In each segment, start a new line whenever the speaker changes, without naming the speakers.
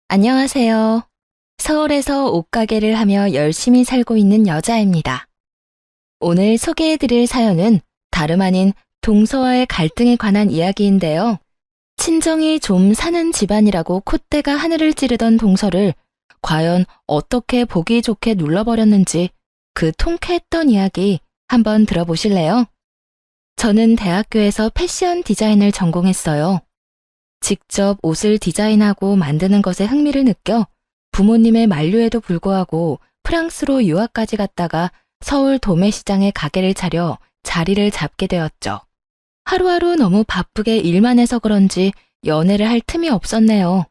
안녕하세요. 서울에서 옷가게를 하며 열심히 살고 있는 여자입니다. 오늘 소개해드릴 사연은 다름 아닌 동서와의 갈등에 관한 이야기인데요. 친정이 좀 사는 집안이라고 콧대가 하늘을 찌르던 동서를 과연 어떻게 보기 좋게 눌러버렸는지 그 통쾌했던 이야기 한번 들어보실래요? 저는 대학교에서 패션 디자인을 전공했어요. 직접 옷을 디자인하고 만드는 것에 흥미를 느껴 부모님의 만류에도 불구하고 프랑스로 유학까지 갔다가 서울 도매시장에 가게를 차려 자리를 잡게 되었죠. 하루하루 너무 바쁘게 일만 해서 그런지 연애를 할 틈이 없었네요.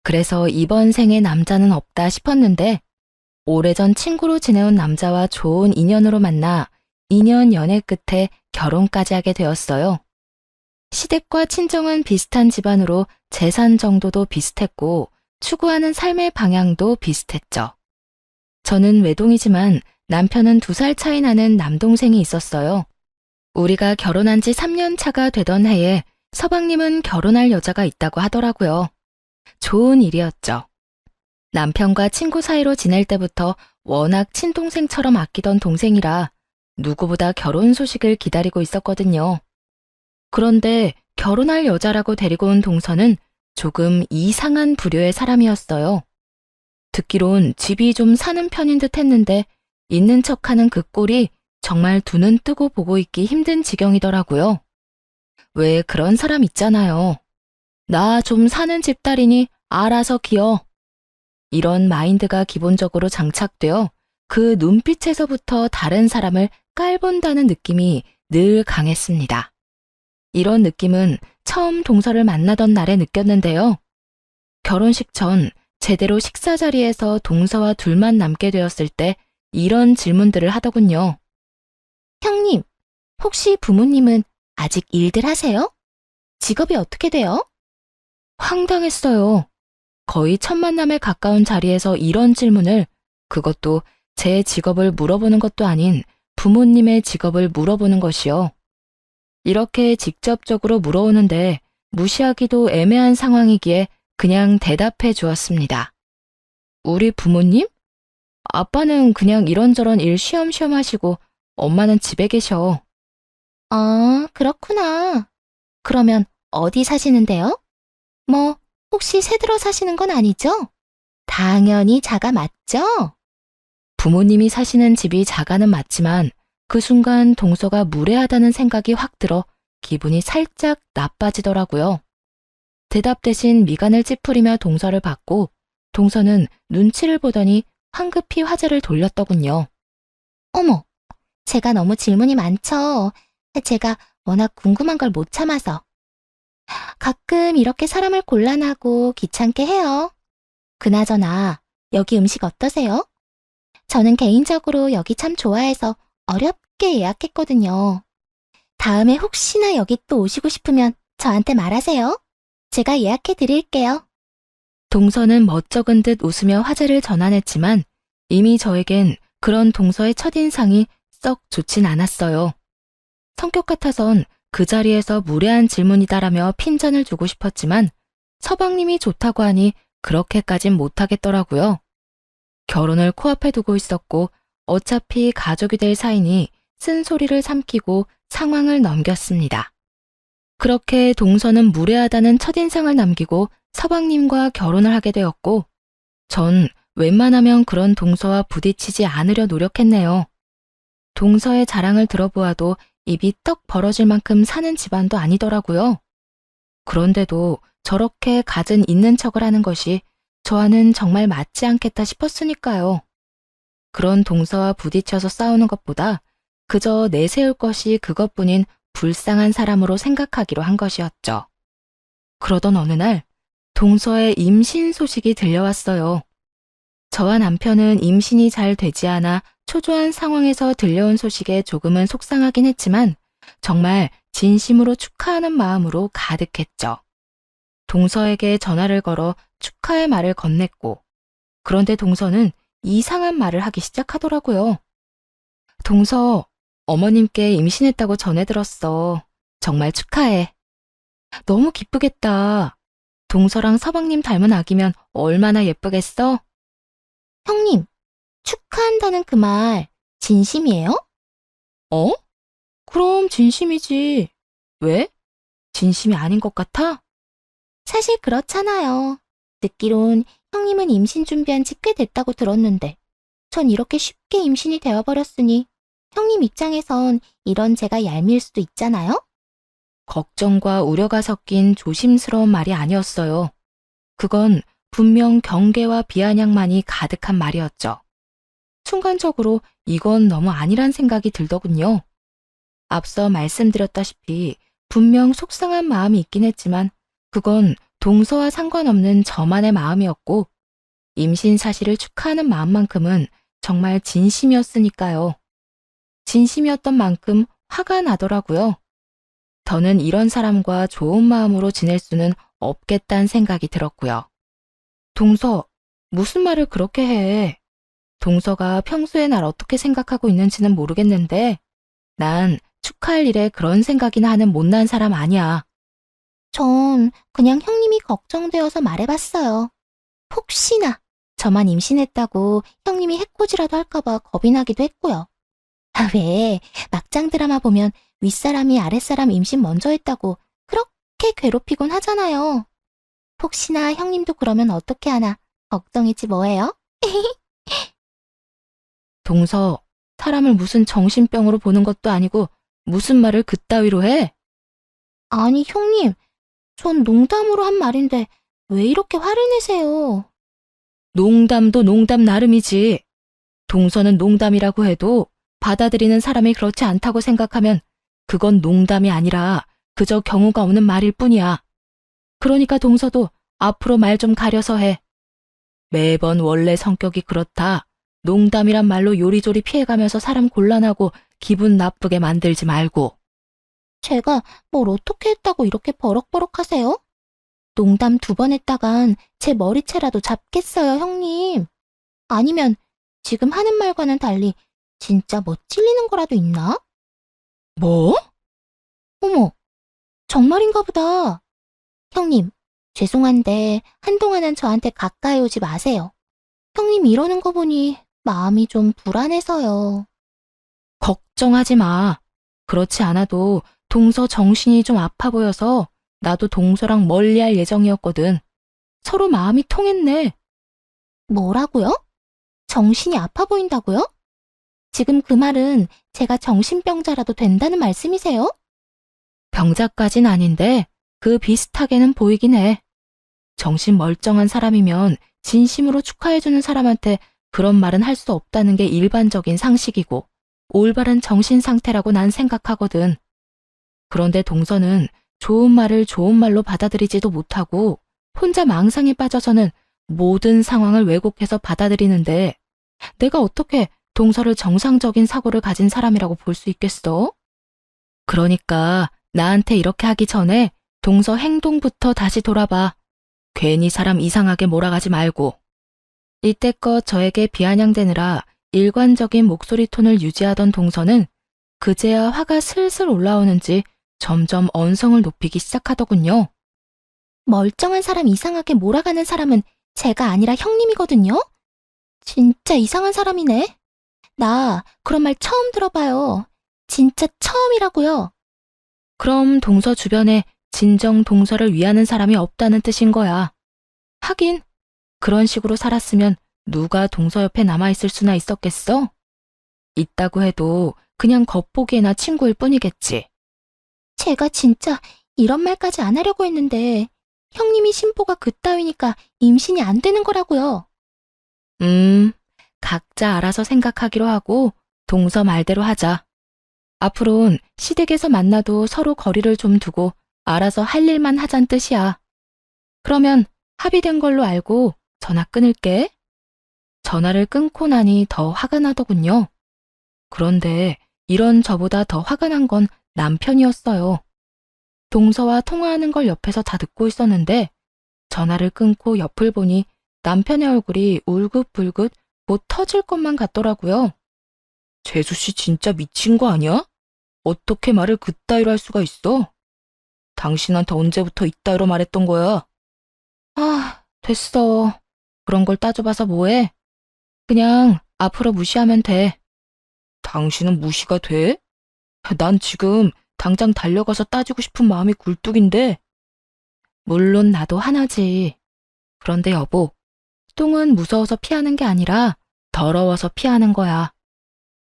그래서 이번 생에 남자는 없다 싶었는데 오래전 친구로 지내온 남자와 좋은 인연으로 만나 2년 연애 끝에 결혼까지 하게 되었어요. 시댁과 친정은 비슷한 집안으로 재산 정도도 비슷했고 추구하는 삶의 방향도 비슷했죠. 저는 외동이지만 남편은 2살 차이 나는 남동생이 있었어요. 우리가 결혼한 지 3년 차가 되던 해에 서방님은 결혼할 여자가 있다고 하더라고요. 좋은 일이었죠. 남편과 친구 사이로 지낼 때부터 워낙 친동생처럼 아끼던 동생이라 누구보다 결혼 소식을 기다리고 있었거든요. 그런데 결혼할 여자라고 데리고 온 동서는 조금 이상한 부류의 사람이었어요. 듣기론 집이 좀 사는 편인 듯 했는데 있는 척하는 그 꼴이 정말 두 눈 뜨고 보고 있기 힘든 지경이더라고요. 왜 그런 사람 있잖아요. 나 좀 사는 집딸이니 알아서 기어. 이런 마인드가 기본적으로 장착되어 그 눈빛에서부터 다른 사람을 깔본다는 느낌이 늘 강했습니다. 이런 느낌은 처음 동서를 만나던 날에 느꼈는데요. 결혼식 전 제대로 식사 자리에서 동서와 둘만 남게 되었을 때 이런 질문들을 하더군요. 형님, 혹시 부모님은 아직 일들 하세요? 직업이 어떻게 돼요? 황당했어요. 거의 첫 만남에 가까운 자리에서 이런 질문을, 그것도 제 직업을 물어보는 것도 아닌 부모님의 직업을 물어보는 것이요. 이렇게 직접적으로 물어오는데 무시하기도 애매한 상황이기에 그냥 대답해 주었습니다. 우리 부모님? 아빠는 그냥 이런저런 일 쉬엄쉬엄 하시고 엄마는 집에 계셔. 아, 그렇구나. 그러면 어디 사시는데요? 뭐, 혹시 새들어 사시는 건 아니죠? 당연히 자가 맞죠? 부모님이 사시는 집이 자가는 맞지만 그 순간 동서가 무례하다는 생각이 확 들어 기분이 살짝 나빠지더라고요. 대답 대신 미간을 찌푸리며 동서를 봤고 동서는 눈치를 보더니 황급히 화제를 돌렸더군요. 어머, 제가 너무 질문이 많죠. 제가 워낙 궁금한 걸 못 참아서. 가끔 이렇게 사람을 곤란하고 귀찮게 해요. 그나저나 여기 음식 어떠세요? 저는 개인적으로 여기 참 좋아해서 어렵게 예약했거든요. 다음에 혹시나 여기 또 오시고 싶으면 저한테 말하세요. 제가 예약해 드릴게요. 동서는 멋쩍은 듯 웃으며 화제를 전환했지만 이미 저에겐 그런 동서의 첫인상이 썩 좋진 않았어요. 성격 같아선 그 자리에서 무례한 질문이다라며 핀잔을 주고 싶었지만 서방님이 좋다고 하니 그렇게까진 못하겠더라고요. 결혼을 코앞에 두고 있었고 어차피 가족이 될 사이니 쓴소리를 삼키고 상황을 넘겼습니다. 그렇게 동서는 무례하다는 첫인상을 남기고 서방님과 결혼을 하게 되었고 전 웬만하면 그런 동서와 부딪히지 않으려 노력했네요. 동서의 자랑을 들어보아도 입이 떡 벌어질 만큼 사는 집안도 아니더라고요. 그런데도 저렇게 갖은 있는 척을 하는 것이 저와는 정말 맞지 않겠다 싶었으니까요. 그런 동서와 부딪혀서 싸우는 것보다 그저 내세울 것이 그것뿐인 불쌍한 사람으로 생각하기로 한 것이었죠. 그러던 어느 날 동서의 임신 소식이 들려왔어요. 저와 남편은 임신이 잘 되지 않아 초조한 상황에서 들려온 소식에 조금은 속상하긴 했지만 정말 진심으로 축하하는 마음으로 가득했죠. 동서에게 전화를 걸어 축하의 말을 건넸고 그런데 동서는 이상한 말을 하기 시작하더라고요. 동서, 어머님께 임신했다고 전해 들었어. 정말 축하해. 너무 기쁘겠다. 동서랑 서방님 닮은 아기면 얼마나 예쁘겠어?
형님, 축하한다는 그 말 진심이에요?
어? 그럼 진심이지. 왜? 진심이 아닌 것 같아?
사실 그렇잖아요. 듣기론 형님은 임신 준비한 지 꽤 됐다고 들었는데 전 이렇게 쉽게 임신이 되어버렸으니 형님 입장에선 이런 제가 얄미울 수도 있잖아요?
걱정과 우려가 섞인 조심스러운 말이 아니었어요. 그건 분명 경계와 비아냥만이 가득한 말이었죠. 순간적으로 이건 너무 아니란 생각이 들더군요. 앞서 말씀드렸다시피 분명 속상한 마음이 있긴 했지만 그건 동서와 상관없는 저만의 마음이었고 임신 사실을 축하하는 마음만큼은 정말 진심이었으니까요. 진심이었던 만큼 화가 나더라고요. 더는 이런 사람과 좋은 마음으로 지낼 수는 없겠다는 생각이 들었고요. 동서, 무슨 말을 그렇게 해? 동서가 평소에 날 어떻게 생각하고 있는지는 모르겠는데 난 축하할 일에 그런 생각이나 하는 못난 사람 아니야.
전 그냥 형님이 걱정되어서 말해봤어요. 혹시나 저만 임신했다고 형님이 해코지라도 할까봐 겁이 나기도 했고요. 아, 왜 막장 드라마 보면 윗사람이 아랫사람 임신 먼저 했다고 그렇게 괴롭히곤 하잖아요. 혹시나 형님도 그러면 어떻게 하나 걱정이지 뭐예요?
동서, 사람을 무슨 정신병으로 보는 것도 아니고 무슨 말을 그따위로 해?
아니 형님, 전 농담으로 한 말인데 왜 이렇게 화를 내세요?
농담도 농담 나름이지. 동서는 농담이라고 해도 받아들이는 사람이 그렇지 않다고 생각하면 그건 농담이 아니라 그저 경우가 없는 말일 뿐이야. 그러니까 동서도 앞으로 말 좀 가려서 해. 매번 원래 성격이 그렇다. 농담이란 말로 요리조리 피해가면서 사람 곤란하고 기분 나쁘게 만들지 말고.
제가 뭘 어떻게 했다고 이렇게 버럭버럭 하세요? 농담 2번 했다간 제 머리채라도 잡겠어요, 형님. 아니면 지금 하는 말과는 달리 진짜 뭐 찔리는 거라도 있나?
뭐?
어머, 정말인가 보다. 형님, 죄송한데 한동안은 저한테 가까이 오지 마세요. 형님 이러는 거 보니 마음이 좀 불안해서요.
걱정하지 마. 그렇지 않아도 동서 정신이 좀 아파 보여서 나도 동서랑 멀리할 예정이었거든. 서로 마음이 통했네.
뭐라고요? 정신이 아파 보인다고요? 지금 그 말은 제가 정신병자라도 된다는 말씀이세요?
병자까진 아닌데 그 비슷하게는 보이긴 해. 정신 멀쩡한 사람이면 진심으로 축하해주는 사람한테 그런 말은 할 수 없다는 게 일반적인 상식이고 올바른 정신 상태라고 난 생각하거든. 그런데 동서는 좋은 말을 좋은 말로 받아들이지도 못하고 혼자 망상에 빠져서는 모든 상황을 왜곡해서 받아들이는데 내가 어떻게 동서를 정상적인 사고를 가진 사람이라고 볼 수 있겠어? 그러니까 나한테 이렇게 하기 전에 동서 행동부터 다시 돌아봐. 괜히 사람 이상하게 몰아가지 말고. 이때껏 저에게 비아냥대느라 일관적인 목소리 톤을 유지하던 동서는 그제야 화가 슬슬 올라오는지 점점 언성을 높이기 시작하더군요.
멀쩡한 사람 이상하게 몰아가는 사람은 제가 아니라 형님이거든요? 진짜 이상한 사람이네. 나 그런 말 처음 들어봐요. 진짜 처음이라고요.
그럼 동서 주변에 진정 동서를 위하는 사람이 없다는 뜻인 거야. 하긴 그런 식으로 살았으면 누가 동서 옆에 남아있을 수나 있었겠어? 있다고 해도 그냥 겉보기에나 친구일 뿐이겠지.
제가 진짜 이런 말까지 안 하려고 했는데 형님이 심보가 그따위니까 임신이 안 되는 거라고요.
각자 알아서 생각하기로 하고 동서 말대로 하자. 앞으론 시댁에서 만나도 서로 거리를 좀 두고 알아서 할 일만 하잔 뜻이야. 그러면 합의된 걸로 알고 전화 끊을게. 전화를 끊고 나니 더 화가 나더군요. 그런데 이런 저보다 더 화가 난 건 남편이었어요. 동서와 통화하는 걸 옆에서 다 듣고 있었는데 전화를 끊고 옆을 보니 남편의 얼굴이 울긋불긋 못 터질 것만 같더라고요. 재수 씨 진짜 미친 거 아니야? 어떻게 말을 그따위로 할 수가 있어? 당신한테 언제부터 이따위로 말했던 거야? 됐어. 그런 걸 따져봐서 뭐해? 그냥 앞으로 무시하면 돼. 당신은 무시가 돼? 난 지금 당장 달려가서 따지고 싶은 마음이 굴뚝인데. 물론 나도 하나지. 그런데 여보, 똥은 무서워서 피하는 게 아니라 더러워서 피하는 거야.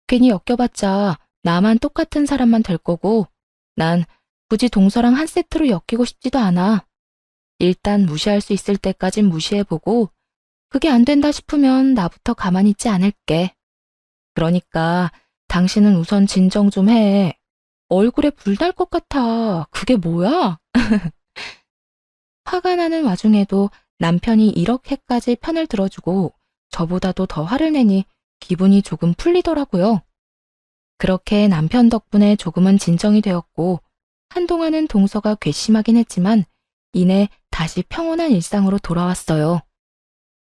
괜히 엮여봤자 나만 똑같은 사람만 될 거고, 난 굳이 동서랑 한 세트로 엮이고 싶지도 않아. 일단 무시할 수 있을 때까진 무시해보고, 그게 안 된다 싶으면 나부터 가만히 있지 않을게. 그러니까 당신은 우선 진정 좀 해. 얼굴에 불 날 것 같아. 그게 뭐야? 화가 나는 와중에도 남편이 이렇게까지 편을 들어주고 저보다도 더 화를 내니 기분이 조금 풀리더라고요. 그렇게 남편 덕분에 조금은 진정이 되었고 한동안은 동서가 괘씸하긴 했지만 이내 다시 평온한 일상으로 돌아왔어요.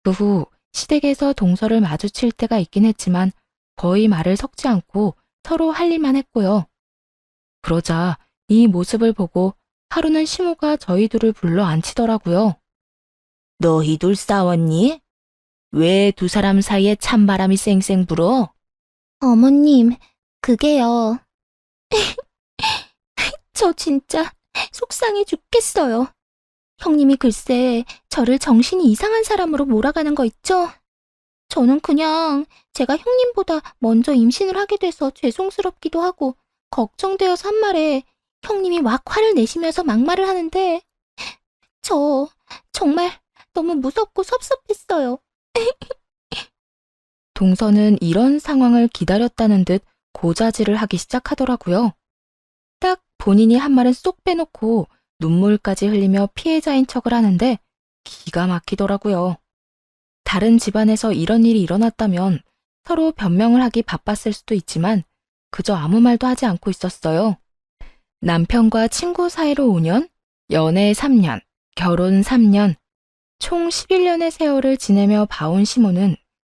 그 후 시댁에서 동서를 마주칠 때가 있긴 했지만 거의 말을 섞지 않고 서로 할 일만 했고요. 그러자 이 모습을 보고 하루는 시모가 저희 둘을 불러 앉히더라고요. 너희들 싸웠니? 왜 두 사람 사이에 찬바람이 쌩쌩 불어?
어머님, 그게요. 저 진짜 속상해 죽겠어요. 형님이 글쎄 저를 정신이 이상한 사람으로 몰아가는 거 있죠? 저는 그냥 제가 형님보다 먼저 임신을 하게 돼서 죄송스럽기도 하고 걱정되어서 한 말에 형님이 막 화를 내시면서 막말을 하는데 저 정말 너무 무섭고 섭섭했어요.
동서는 이런 상황을 기다렸다는 듯 고자질을 하기 시작하더라고요. 딱 본인이 한 말은 쏙 빼놓고 눈물까지 흘리며 피해자인 척을 하는데 기가 막히더라고요. 다른 집안에서 이런 일이 일어났다면 서로 변명을 하기 바빴을 수도 있지만 그저 아무 말도 하지 않고 있었어요. 남편과 친구 사이로 5년, 연애 3년, 결혼 3년, 총 11년의 세월을 지내며 봐온 시모는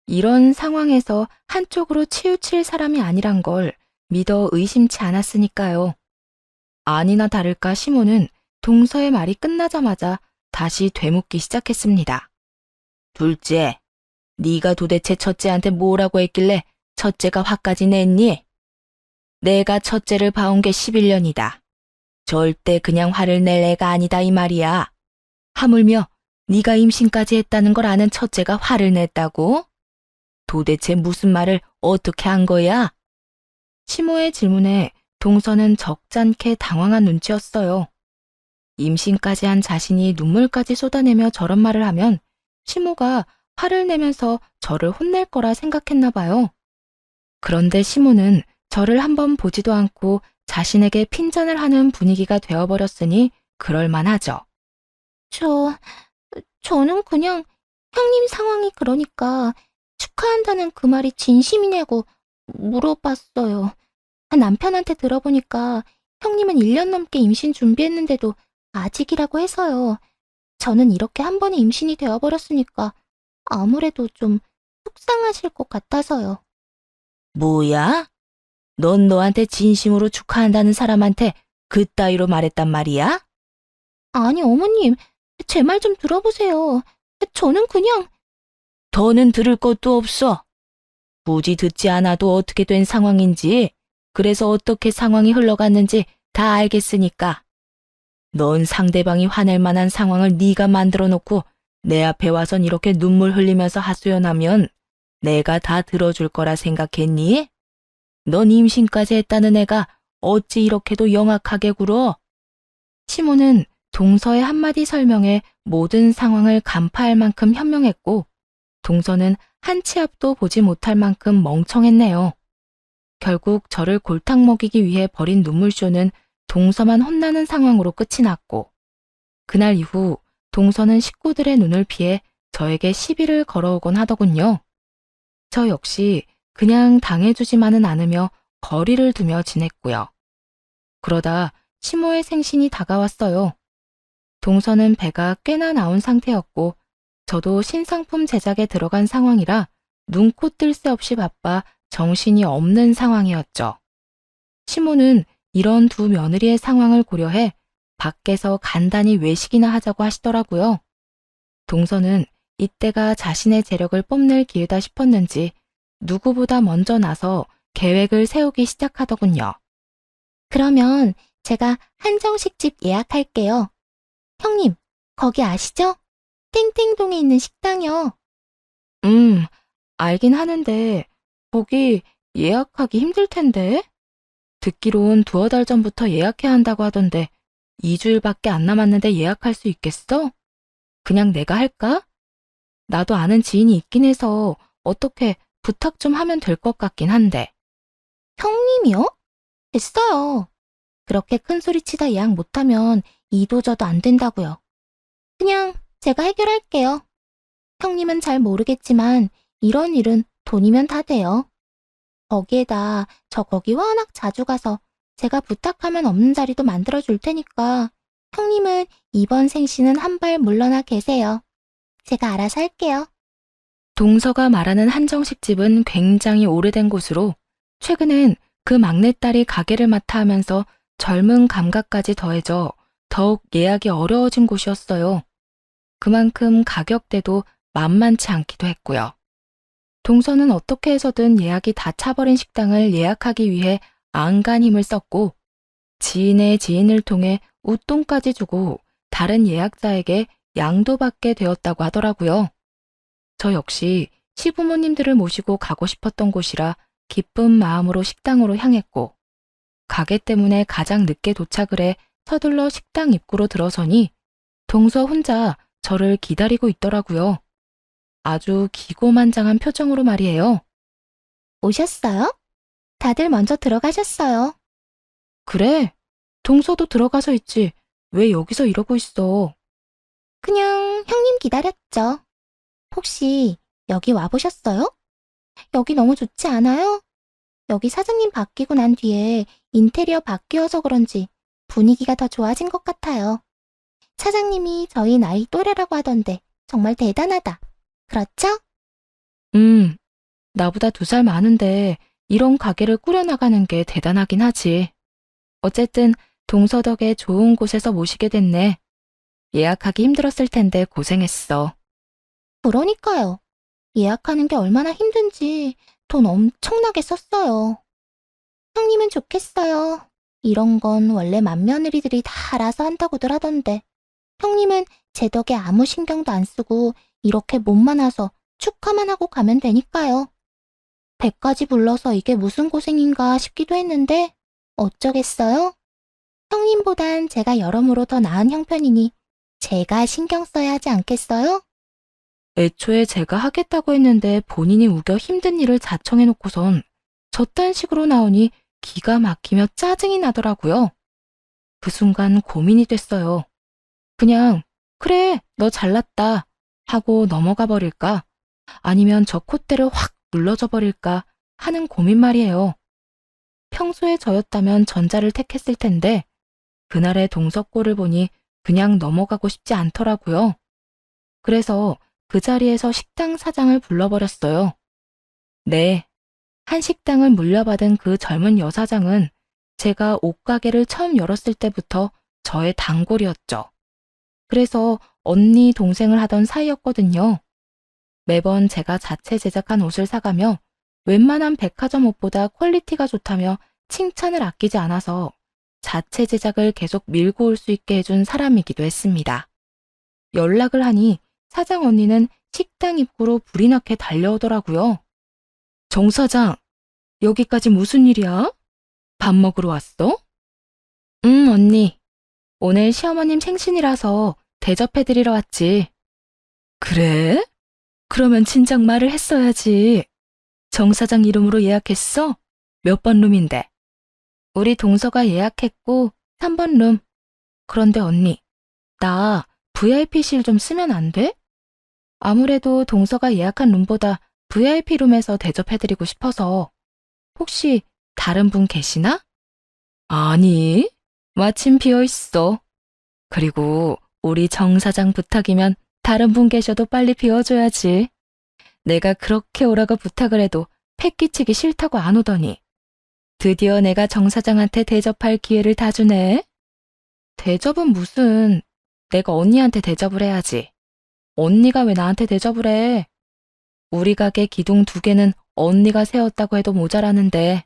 이런 상황에서 한쪽으로 치우칠 사람이 아니란 걸 믿어 의심치 않았으니까요. 아니나 다를까 시모는 동서의 말이 끝나자마자 다시 되묻기 시작했습니다. 둘째, 네가 도대체 첫째한테 뭐라고 했길래 첫째가 화까지 냈니? 내가 첫째를 봐온 게 11년이다. 절대 그냥 화를 낼 애가 아니다 이 말이야. 하물며 네가 임신까지 했다는 걸 아는 첫째가 화를 냈다고? 도대체 무슨 말을 어떻게 한 거야? 시모의 질문에 동서는 적잖게 당황한 눈치였어요. 임신까지 한 자신이 눈물까지 쏟아내며 저런 말을 하면 시모가 화를 내면서 저를 혼낼 거라 생각했나 봐요. 그런데 시모는 저를 한번 보지도 않고 자신에게 핀잔을 하는 분위기가 되어버렸으니 그럴만하죠.
저는 그냥 형님 상황이 그러니까 축하한다는 그 말이 진심이냐고 물어봤어요. 남편한테 들어보니까 형님은 1년 넘게 임신 준비했는데도 아직이라고 해서요. 저는 이렇게 한 번에 임신이 되어버렸으니까 아무래도 좀 속상하실 것 같아서요.
뭐야? 넌 너한테 진심으로 축하한다는 사람한테 그따위로 말했단 말이야?
아니, 어머님, 제 말 좀 들어보세요. 저는 그냥
더는 들을 것도 없어. 굳이 듣지 않아도 어떻게 된 상황인지, 그래서 어떻게 상황이 흘러갔는지 다 알겠으니까. 넌 상대방이 화낼 만한 상황을 네가 만들어 놓고 내 앞에 와선 이렇게 눈물 흘리면서 하소연하면 내가 다 들어줄 거라 생각했니? 넌 임신까지 했다는 애가 어찌 이렇게도 영악하게 굴어? 시모는 동서의 한마디 설명에 모든 상황을 간파할 만큼 현명했고 동서는 한 치 앞도 보지 못할 만큼 멍청했네요. 결국 저를 골탕 먹이기 위해 벌인 눈물쇼는 동서만 혼나는 상황으로 끝이 났고 그날 이후 동서는 식구들의 눈을 피해 저에게 시비를 걸어오곤 하더군요. 저 역시 그냥 당해주지만은 않으며 거리를 두며 지냈고요. 그러다 시모의 생신이 다가왔어요. 동서는 배가 꽤나 나온 상태였고 저도 신상품 제작에 들어간 상황이라 눈코 뜰 새 없이 바빠 정신이 없는 상황이었죠. 시모는 이런 두 며느리의 상황을 고려해 밖에서 간단히 외식이나 하자고 하시더라고요. 동서는 이때가 자신의 재력을 뽐낼 기회다 싶었는지 누구보다 먼저 나서 계획을 세우기 시작하더군요.
그러면 제가 한정식집 예약할게요. 형님, 거기 아시죠? 땡땡동에 있는 식당이요.
알긴 하는데 거기 예약하기 힘들 텐데? 듣기론 두어 달 전부터 예약해야 한다고 하던데 2주일밖에 안 남았는데 예약할 수 있겠어? 그냥 내가 할까? 나도 아는 지인이 있긴 해서 어떻게 부탁 좀 하면 될 것 같긴 한데.
형님이요? 됐어요. 그렇게 큰 소리치다 예약 못하면 이도저도 안 된다고요. 그냥 제가 해결할게요. 형님은 잘 모르겠지만 이런 일은 돈이면 다 돼요. 거기에다 저 거기 워낙 자주 가서 제가 부탁하면 없는 자리도 만들어줄 테니까 형님은 이번 생시는 한 발 물러나 계세요. 제가 알아서 할게요.
동서가 말하는 한정식집은 굉장히 오래된 곳으로 최근엔 그 막내딸이 가게를 맡아 하면서 젊은 감각까지 더해져 더욱 예약이 어려워진 곳이었어요. 그만큼 가격대도 만만치 않기도 했고요. 동서는 어떻게 해서든 예약이 다 차버린 식당을 예약하기 위해 안간 힘을 썼고 지인의 지인을 통해 웃돈까지 주고 다른 예약자에게 양도받게 되었다고 하더라고요. 저 역시 시부모님들을 모시고 가고 싶었던 곳이라 기쁜 마음으로 식당으로 향했고 가게 때문에 가장 늦게 도착을 해 서둘러 식당 입구로 들어서니 동서 혼자 저를 기다리고 있더라고요. 아주 기고만장한 표정으로 말이에요.
오셨어요? 다들 먼저 들어가셨어요.
그래, 동서도 들어가서 있지. 왜 여기서 이러고 있어?
그냥 형님 기다렸죠. 혹시 여기 와보셨어요? 여기 너무 좋지 않아요? 여기 사장님 바뀌고 난 뒤에 인테리어 바뀌어서 그런지 분위기가 더 좋아진 것 같아요. 사장님이 저희 나이 또래라고 하던데 정말 대단하다. 그렇죠?
나보다 2살 많은데 이런 가게를 꾸려나가는 게 대단하긴 하지. 어쨌든 동서 덕에 좋은 곳에서 모시게 됐네. 예약하기 힘들었을 텐데 고생했어.
그러니까요. 예약하는 게 얼마나 힘든지 돈 엄청나게 썼어요. 형님은 좋겠어요. 이런 건 원래 맏며느리들이 다 알아서 한다고들 하던데. 형님은 제 덕에 아무 신경도 안 쓰고 이렇게 몸만 와서 축하만 하고 가면 되니까요. 배까지 불러서 이게 무슨 고생인가 싶기도 했는데 어쩌겠어요? 형님보단 제가 여러모로 더 나은 형편이니 제가 신경 써야 하지 않겠어요?
애초에 제가 하겠다고 했는데 본인이 우겨 힘든 일을 자청해놓고선 저딴 식으로 나오니 기가 막히며 짜증이 나더라고요. 그 순간 고민이 됐어요. 그냥 그래, 너 잘났다 하고 넘어가 버릴까? 아니면 저 콧대를 확 눌러줘 버릴까 하는 고민 말이에요. 평소에 저였다면 전자를 택했을 텐데 그날의 동석골을 보니 그냥 넘어가고 싶지 않더라고요. 그래서 그 자리에서 식당 사장을 불러버렸어요. 네, 한 식당을 물려받은 그 젊은 여사장은 제가 옷가게를 처음 열었을 때부터 저의 단골이었죠. 그래서 언니 동생을 하던 사이였거든요. 매번 제가 자체 제작한 옷을 사가며 웬만한 백화점 옷보다 퀄리티가 좋다며 칭찬을 아끼지 않아서 자체 제작을 계속 밀고 올 수 있게 해준 사람이기도 했습니다. 연락을 하니 사장 언니는 식당 입구로 불이 나게 달려오더라고요. 정 사장, 여기까지 무슨 일이야? 밥 먹으러 왔어? 응, 언니. 오늘 시어머님 생신이라서 대접해드리러 왔지. 그래? 그러면 진작 말을 했어야지. 정 사장 이름으로 예약했어? 몇 번 룸인데? 우리 동서가 예약했고 3번 룸. 그런데 언니, 나 VIP실 좀 쓰면 안 돼? 아무래도 동서가 예약한 룸보다 VIP 룸에서 대접해드리고 싶어서. 혹시 다른 분 계시나? 아니, 마침 비어있어. 그리고 우리 정 사장 부탁이면 다른 분 계셔도 빨리 비워줘야지. 내가 그렇게 오라고 부탁을 해도 패기치기 싫다고 안 오더니 드디어 내가 정 사장한테 대접할 기회를 다 주네. 대접은 무슨, 내가 언니한테 대접을 해야지. 언니가 왜 나한테 대접을 해? 우리 가게 기둥 2개는 언니가 세웠다고 해도 모자라는데.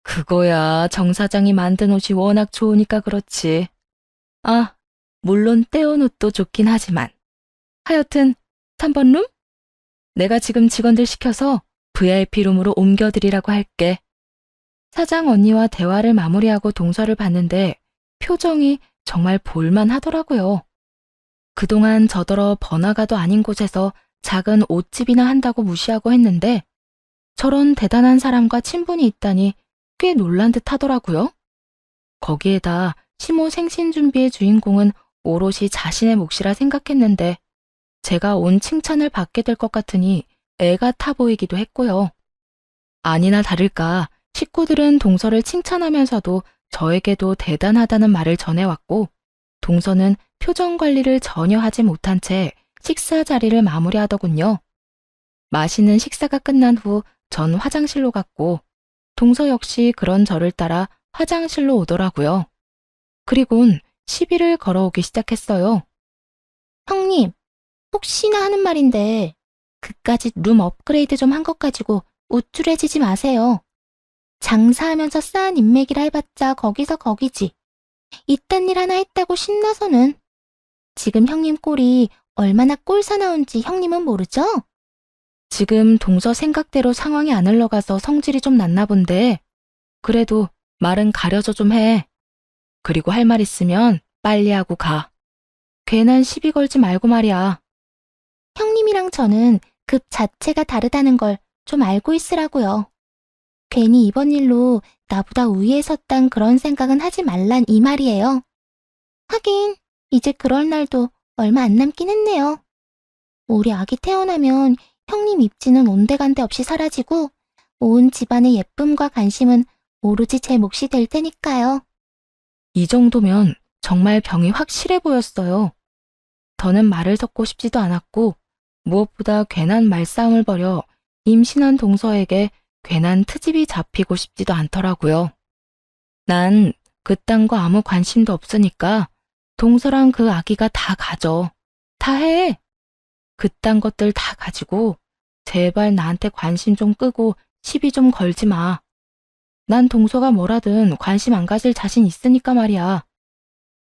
그거야 정 사장이 만든 옷이 워낙 좋으니까 그렇지. 아, 물론 떼온 옷도 좋긴 하지만. 하여튼 3번 룸? 내가 지금 직원들 시켜서 VIP 룸으로 옮겨드리라고 할게. 사장 언니와 대화를 마무리하고 동서를 봤는데 표정이 정말 볼만 하더라고요. 그동안 저더러 번화가도 아닌 곳에서 작은 옷집이나 한다고 무시하고 했는데 저런 대단한 사람과 친분이 있다니 꽤 놀란 듯 하더라고요. 거기에다 시모 생신준비의 주인공은 오롯이 자신의 몫이라 생각했는데 제가 온 칭찬을 받게 될 것 같으니 애가 타 보이기도 했고요. 아니나 다를까 식구들은 동서를 칭찬하면서도 저에게도 대단하다는 말을 전해왔고 동서는 표정 관리를 전혀 하지 못한 채 식사 자리를 마무리하더군요. 맛있는 식사가 끝난 후 전 화장실로 갔고 동서 역시 그런 저를 따라 화장실로 오더라고요. 그리곤 시비를 걸어오기 시작했어요.
형님, 혹시나 하는 말인데 그까짓 룸 업그레이드 좀 한 것 가지고 우쭐해지지 마세요. 장사하면서 쌓은 인맥이라 해봤자 거기서 거기지. 이딴 일 하나 했다고 신나서는. 지금 형님 꼴이 얼마나 꼴사나운지 형님은 모르죠?
지금 동서 생각대로 상황이 안 흘러가서 성질이 좀 났나 본데 그래도 말은 가려져 좀 해. 그리고 할 말 있으면 빨리 하고 가. 괜한 시비 걸지 말고 말이야.
형님이랑 저는 급 자체가 다르다는 걸 좀 알고 있으라고요. 괜히 이번 일로 나보다 우위에 섰단 그런 생각은 하지 말란 이 말이에요. 하긴 이제 그럴 날도 얼마 안 남긴 했네요. 우리 아기 태어나면 형님 입지는 온데간데 없이 사라지고 온 집안의 예쁨과 관심은 오로지 제 몫이 될 테니까요.
이 정도면 정말 병이 확실해 보였어요. 더는 말을 섞고 싶지도 않았고 무엇보다 괜한 말싸움을 벌여 임신한 동서에게 괜한 트집이 잡히고 싶지도 않더라고요. 난 그딴 거 아무 관심도 없으니까 동서랑 그 아기가 다 가져. 다 해. 그딴 것들 다 가지고 제발 나한테 관심 좀 끄고 시비 좀 걸지 마. 난 동서가 뭐라든 관심 안 가질 자신 있으니까 말이야.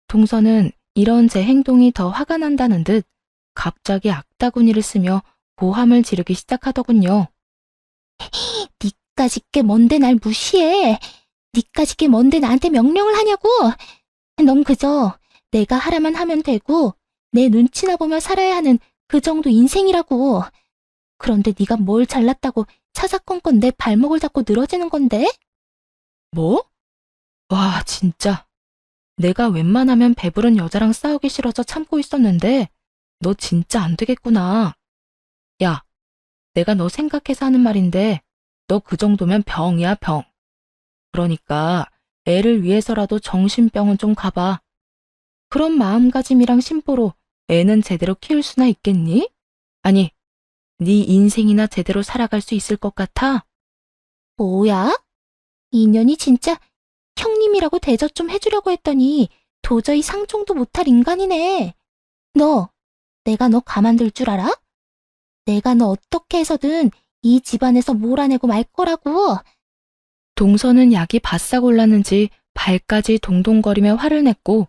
동서는 이런 제 행동이 더 화가 난다는 듯 갑자기 악다구니를 쓰며 고함을 지르기 시작하더군요.
니까짓 게 뭔데 날 무시해. 니까짓 게 뭔데 나한테 명령을 하냐고. 넌 그저 내가 하라만 하면 되고 내 눈치나 보며 살아야 하는 그 정도 인생이라고. 그런데 네가 뭘 잘났다고 사사건건 내 발목을 잡고 늘어지는 건데?
뭐? 와, 진짜. 내가 웬만하면 배부른 여자랑 싸우기 싫어서 참고 있었는데 너 진짜 안 되겠구나. 야, 내가 너 생각해서 하는 말인데 너 그 정도면 병이야, 병. 그러니까 애를 위해서라도 정신병은 좀 가봐. 그런 마음가짐이랑 심보로 애는 제대로 키울 수나 있겠니? 아니, 네 인생이나 제대로 살아갈 수 있을 것 같아?
뭐야? 인연이 진짜 형님이라고 대접 좀 해주려고 했더니 도저히 상종도 못할 인간이네. 너, 내가 너 가만둘 줄 알아? 내가 너 어떻게 해서든 이 집안에서 몰아내고 말 거라고.
동서는 약이 바싹 올랐는지 발까지 동동거리며 화를 냈고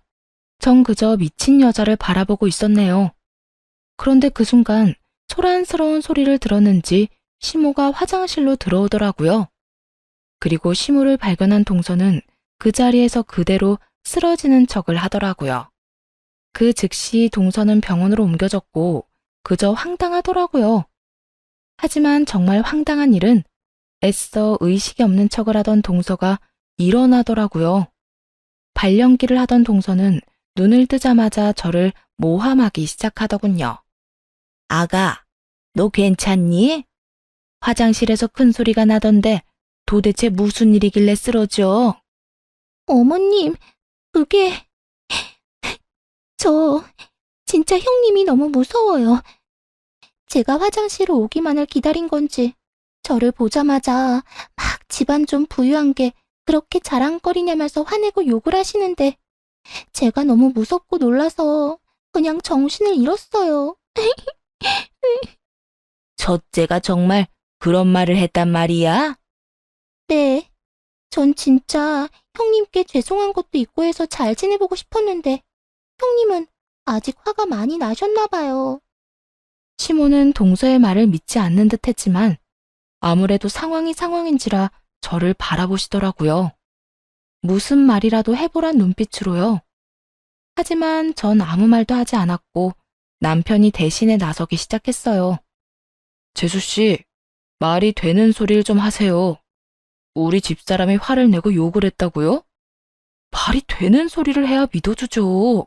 전 그저 미친 여자를 바라보고 있었네요. 그런데 그 순간 소란스러운 소리를 들었는지 시모가 화장실로 들어오더라고요. 그리고 시모를 발견한 동서는 그 자리에서 그대로 쓰러지는 척을 하더라고요. 그 즉시 동서는 병원으로 옮겨졌고 그저 황당하더라고요. 하지만 정말 황당한 일은 애써 의식이 없는 척을 하던 동서가 일어나더라고요. 발연기를 하던 동서는 눈을 뜨자마자 저를 모함하기 시작하더군요. 아가, 너 괜찮니? 화장실에서 큰 소리가 나던데 도대체 무슨 일이길래 쓰러져?
어머님, 그게... 저 진짜 형님이 너무 무서워요. 제가 화장실을 오기만을 기다린 건지 저를 보자마자 막 집안 좀 부유한 게 그렇게 자랑거리냐면서 화내고 욕을 하시는데 제가 너무 무섭고 놀라서 그냥 정신을 잃었어요.
첫째가 정말 그런 말을 했단 말이야?
네, 전 진짜 형님께 죄송한 것도 있고 해서 잘 지내보고 싶었는데 형님은 아직 화가 많이 나셨나 봐요.
시모는 동서의 말을 믿지 않는 듯 했지만 아무래도 상황이 상황인지라 저를 바라보시더라고요. 무슨 말이라도 해보란 눈빛으로요. 하지만 전 아무 말도 하지 않았고 남편이 대신에 나서기 시작했어요. 재수씨, 말이 되는 소리를 좀 하세요. 우리 집사람이 화를 내고 욕을 했다고요? 말이 되는 소리를 해야 믿어주죠.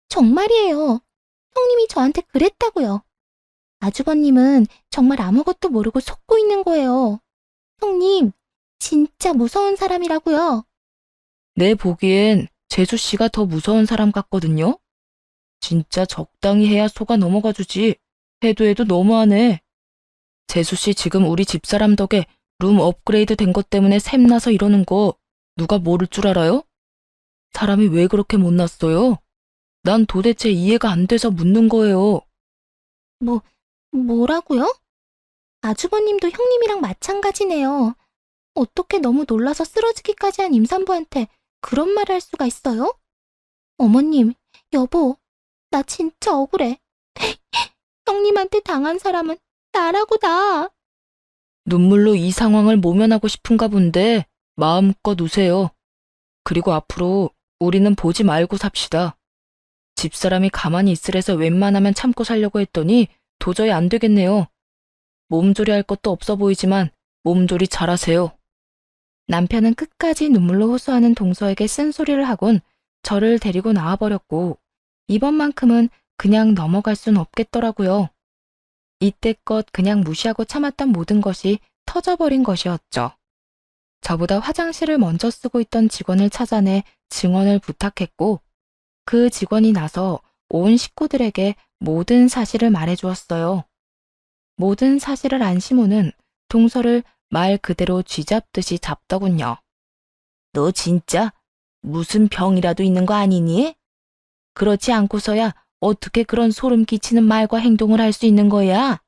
정말이에요. 형님이 저한테 그랬다고요. 아주버님은 정말 아무것도 모르고 속고 있는 거예요. 형님, 진짜 무서운 사람이라고요.
내 보기엔 재수씨가 더 무서운 사람 같거든요? 진짜 적당히 해야 속아 넘어가 주지. 해도 너무하네. 재수씨 지금 우리 집사람 덕에 룸 업그레이드 된 것 때문에 샘나서 이러는 거 누가 모를 줄 알아요? 사람이 왜 그렇게 못났어요? 난 도대체 이해가 안 돼서 묻는 거예요.
뭐라고요? 아주버님도 형님이랑 마찬가지네요. 어떻게 너무 놀라서 쓰러지기까지 한 임산부한테 그런 말을 할 수가 있어요? 어머님, 여보, 나 진짜 억울해. 형님한테 당한 사람은 나라고 나.
눈물로 이 상황을 모면하고 싶은가 본데 마음껏 우세요. 그리고 앞으로 우리는 보지 말고 삽시다. 집사람이 가만히 있으래서 웬만하면 참고 살려고 했더니 도저히 안 되겠네요. 몸조리 할 것도 없어 보이지만 몸조리 잘하세요. 남편은 끝까지 눈물로 호소하는 동서에게 쓴소리를 하곤 저를 데리고 나와버렸고 이번만큼은 그냥 넘어갈 순 없겠더라고요. 이때껏 그냥 무시하고 참았던 모든 것이 터져버린 것이었죠. 저보다 화장실을 먼저 쓰고 있던 직원을 찾아내 증언을 부탁했고 그 직원이 나서 온 식구들에게 모든 사실을 말해주었어요. 모든 사실을 안 시모는 동서를 말 그대로 쥐잡듯이 잡더군요. 너 진짜 무슨 병이라도 있는 거 아니니? 그렇지 않고서야 어떻게 그런 소름 끼치는 말과 행동을 할 수 있는 거야?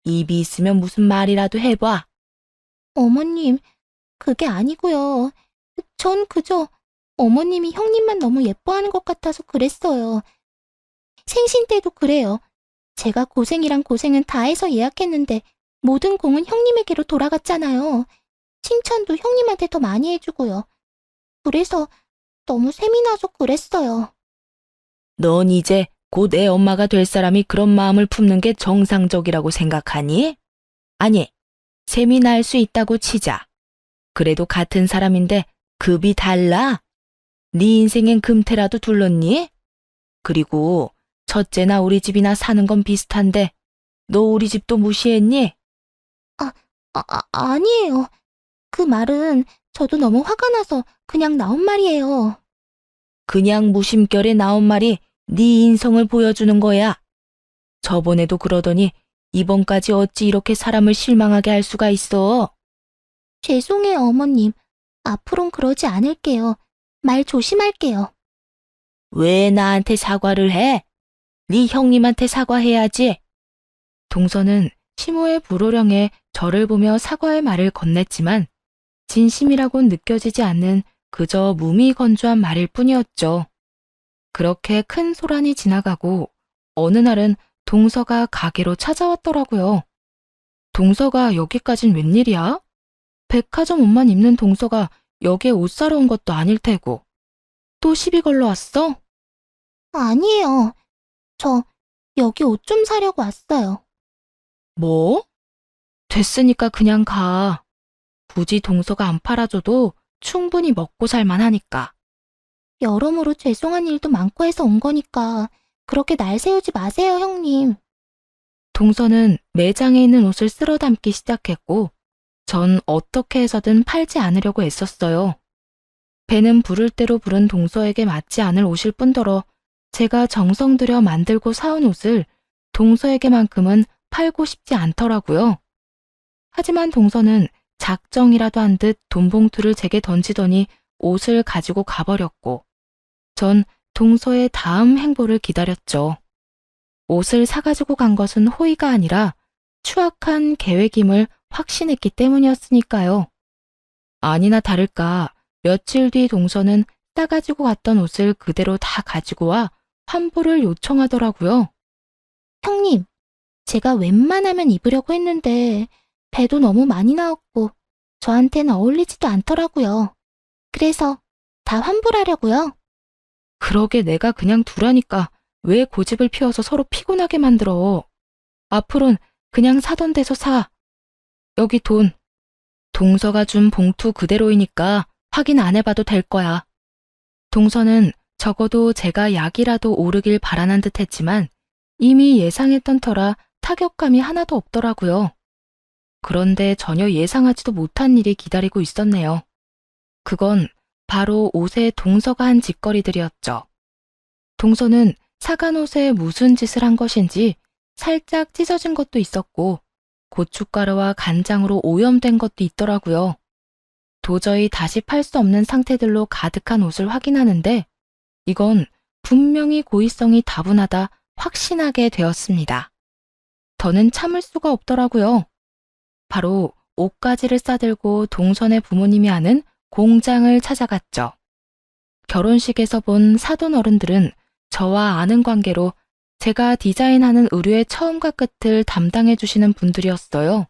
입이 있으면 무슨 말이라도 해봐.
어머님, 그게 아니고요. 전 그저 어머님이 형님만 너무 예뻐하는 것 같아서 그랬어요. 생신 때도 그래요. 제가 고생이랑 고생은 다 해서 예약했는데 모든 공은 형님에게로 돌아갔잖아요. 칭찬도 형님한테 더 많이 해주고요. 그래서 너무 셈이 나서 그랬어요.
넌 이제 곧 애 엄마가 될 사람이 그런 마음을 품는 게 정상적이라고 생각하니? 아니, 셈이 날 수 있다고 치자. 그래도 같은 사람인데 급이 달라? 네 인생엔 금태라도 둘렀니? 그리고 첫째나 우리 집이나 사는 건 비슷한데 너 우리 집도 무시했니?
아니에요. 그 말은 저도 너무 화가 나서 그냥 나온 말이에요.
그냥 무심결에 나온 말이 네 인성을 보여주는 거야. 저번에도 그러더니 이번까지 어찌 이렇게 사람을 실망하게 할 수가 있어?
죄송해요, 어머님. 앞으론 그러지 않을게요. 말 조심할게요.
왜 나한테 사과를 해? 네 형님한테 사과해야지. 동서는 시모의 불호령에 저를 보며 사과의 말을 건넸지만 진심이라고는 느껴지지 않는 그저 무미건조한 말일 뿐이었죠. 그렇게 큰 소란이 지나가고 어느 날은 동서가 가게로 찾아왔더라고요. 동서가 여기까진 웬일이야? 백화점 옷만 입는 동서가 여기에 옷 사러 온 것도 아닐 테고. 또 시비 걸러 왔어?
아니에요. 저 여기 옷 좀 사려고 왔어요.
뭐? 됐으니까 그냥 가. 굳이 동서가 안 팔아줘도 충분히 먹고 살만 하니까.
여러모로 죄송한 일도 많고 해서 온 거니까 그렇게 날 세우지 마세요, 형님.
동서는 매장에 있는 옷을 쓸어 담기 시작했고 전 어떻게 해서든 팔지 않으려고 애썼어요. 배는 부를 대로 부른 동서에게 맞지 않을 옷일 뿐더러 제가 정성 들여 만들고 사온 옷을 동서에게만큼은 팔고 싶지 않더라고요. 하지만 동서는 작정이라도 한 듯 돈봉투를 제게 던지더니 옷을 가지고 가버렸고 전 동서의 다음 행보를 기다렸죠. 옷을 사가지고 간 것은 호의가 아니라 추악한 계획임을 확신했기 때문이었으니까요. 아니나 다를까 며칠 뒤 동서는 싸가지고 갔던 옷을 그대로 다 가지고 와 환불을 요청하더라고요.
형님, 제가 웬만하면 입으려고 했는데 배도 너무 많이 나왔고 저한테는 어울리지도 않더라고요. 그래서 다 환불하려고요.
그러게 내가 그냥 두라니까 왜 고집을 피워서 서로 피곤하게 만들어. 앞으론 그냥 사던 데서 사. 여기 돈. 동서가 준 봉투 그대로이니까 확인 안 해봐도 될 거야. 동서는 적어도 제가 약이라도 오르길 바라는 듯 했지만 이미 예상했던 터라 타격감이 하나도 없더라고요. 그런데 전혀 예상하지도 못한 일이 기다리고 있었네요. 그건 바로 옷에 동서가 한 짓거리들이었죠. 동서는 사간 옷에 무슨 짓을 한 것인지 살짝 찢어진 것도 있었고 고춧가루와 간장으로 오염된 것도 있더라고요. 도저히 다시 팔 수 없는 상태들로 가득한 옷을 확인하는데 이건 분명히 고의성이 다분하다 확신하게 되었습니다. 더는 참을 수가 없더라고요. 바로 옷가지를 싸들고 동선의 부모님이 하는 공장을 찾아갔죠. 결혼식에서 본 사돈 어른들은 저와 아는 관계로 제가 디자인하는 의류의 처음과 끝을 담당해 주시는 분들이었어요.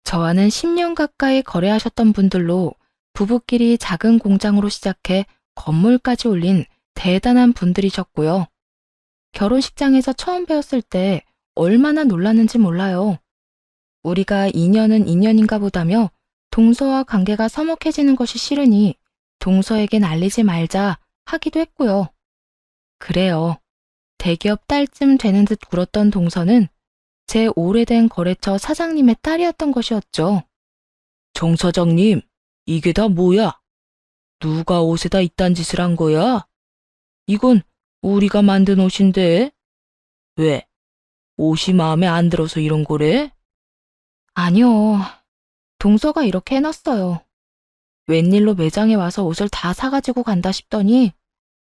저와는 10년 가까이 거래하셨던 분들로 부부끼리 작은 공장으로 시작해 건물까지 올린 대단한 분들이셨고요. 결혼식장에서 처음 뵈었을 때 얼마나 놀랐는지 몰라요. 우리가 인연은 인연인가 보다며 동서와 관계가 서먹해지는 것이 싫으니 동서에겐 알리지 말자 하기도 했고요. 그래요. 대기업 딸쯤 되는 듯 굴었던 동서는 제 오래된 거래처 사장님의 딸이었던 것이었죠. 정 사장님, 이게 다 뭐야? 누가 옷에다 이딴 짓을 한 거야? 이건 우리가 만든 옷인데. 왜? 옷이 마음에 안 들어서 이런 거래? 아니요. 동서가 이렇게 해놨어요. 웬일로 매장에 와서 옷을 다 사가지고 간다 싶더니